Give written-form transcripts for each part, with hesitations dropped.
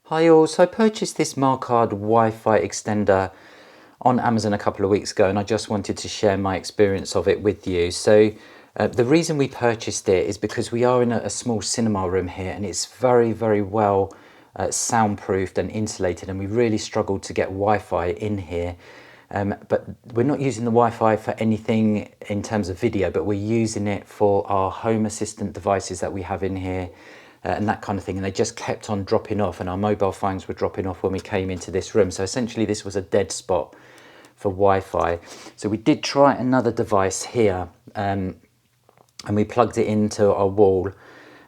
Hi all, so I purchased this Macard Wi-Fi extender on Amazon a couple of weeks ago, and I just wanted to share my experience of it with you. So the reason we purchased it is because we are in a small cinema room here, and it's very well soundproofed and insulated, and we really struggled to get Wi-Fi in here. But we're not using the Wi-Fi for anything in terms of video, but we're using it for our home assistant devices that we have in here. And that kind of thing, and they just kept on dropping off, and our mobile phones were dropping off when we came into this room. So essentially this was a dead spot for Wi-Fi. So we did try another device here, and we plugged it into our wall,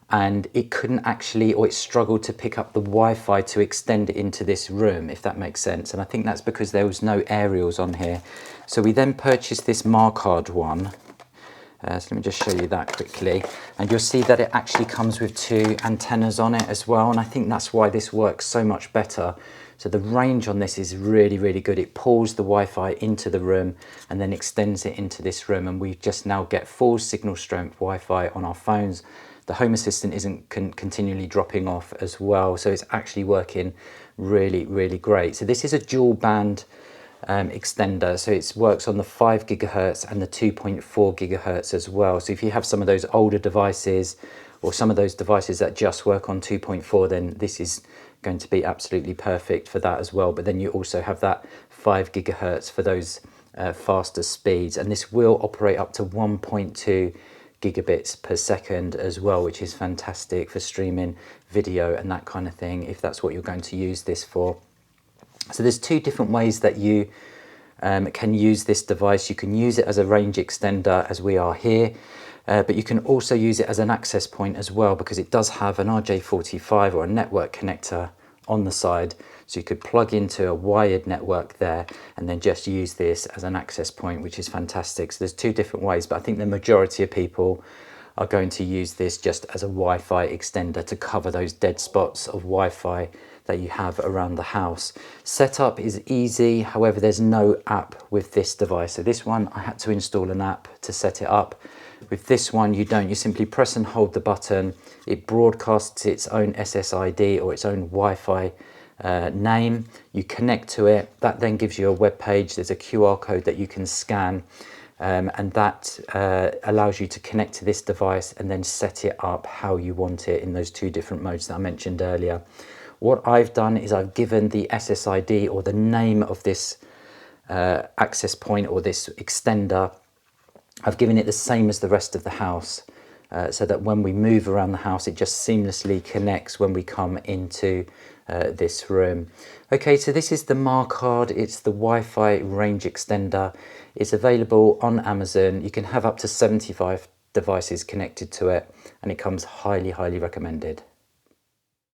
and it couldn't actually, or it struggled to pick up the Wi-Fi to extend it into this room, if that makes sense. And I think that's because there was no aerials on here. So we then purchased this Macard one. So let me just show you that quickly, and you'll see that it actually comes with two antennas on it as well, and I think that's why this works so much better. So the range on this is really good. It pulls the Wi-Fi into the room and then extends it into this room, and we just now get full signal strength Wi-Fi on our phones. The Home Assistant isn't continually dropping off as well, so it's actually working really great. So this is a dual band extender, so it works on the 5 gigahertz and the 2.4 gigahertz as well. So if you have some of those older devices, or some of those devices that just work on 2.4, then this is going to be absolutely perfect for that as well. But then you also have that 5 gigahertz for those faster speeds, and this will operate up to 1.2 gigabits per second as well, which is fantastic for streaming video and that kind of thing, if that's what you're going to use this for. So there's two different ways that you can use this device. You can use it as a range extender, as we are here, but you can also use it as an access point as well, because it does have an RJ45 or a network connector on the side. So you could plug into a wired network there and then just use this as an access point, which is fantastic. So there's two different ways, but I think the majority of people are going to use this just as a Wi-Fi extender to cover those dead spots of Wi-Fi that you have around the house. Setup is easy, however there's no app with this device. So this one I had to install an app to set it up. With this one you don't, you simply press and hold the button, it broadcasts its own SSID or its own Wi-Fi name, you connect to it, that then gives you a web page, there's a QR code that you can scan, and that allows you to connect to this device and then set it up how you want it in those two different modes that I mentioned earlier. What I've done is I've given the SSID, or the name of this access point or this extender, I've given it the same as the rest of the house, so that when we move around the house it just seamlessly connects when we come into this room. Okay, so this is the Macard, it's the Wi-Fi range extender. It's available on Amazon. You can have up to 75 devices connected to it, and it comes highly recommended.